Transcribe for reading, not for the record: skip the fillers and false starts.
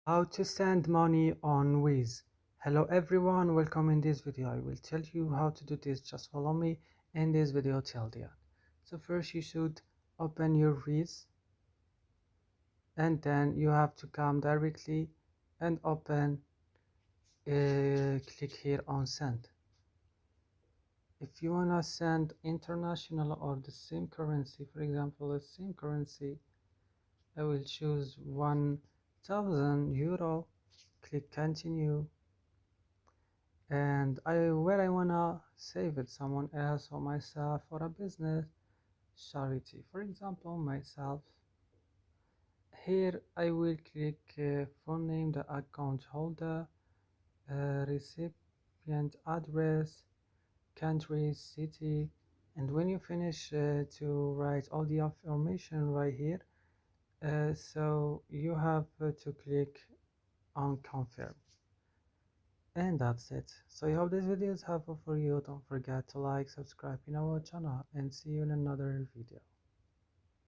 How to send money on Wiz. Hello everyone, welcome. In this video I will tell you how to do this. Just follow me in this video till the end. So first you should open your Wiz, and then you have to come directly and open, click here on send. If you wanna send international or the same currency, for example the same currency, I will choose 1000 euro, click continue, and where I wanna save it, someone else or myself, or a business charity, for example myself. Here I will click phone name, the account holder, recipient address, country, city, and when you finish to write all the information right here, so you have to click on confirm. And that's it. So I hope this video is helpful for you. Don't forget to like, subscribe in our channel, and see you in another video.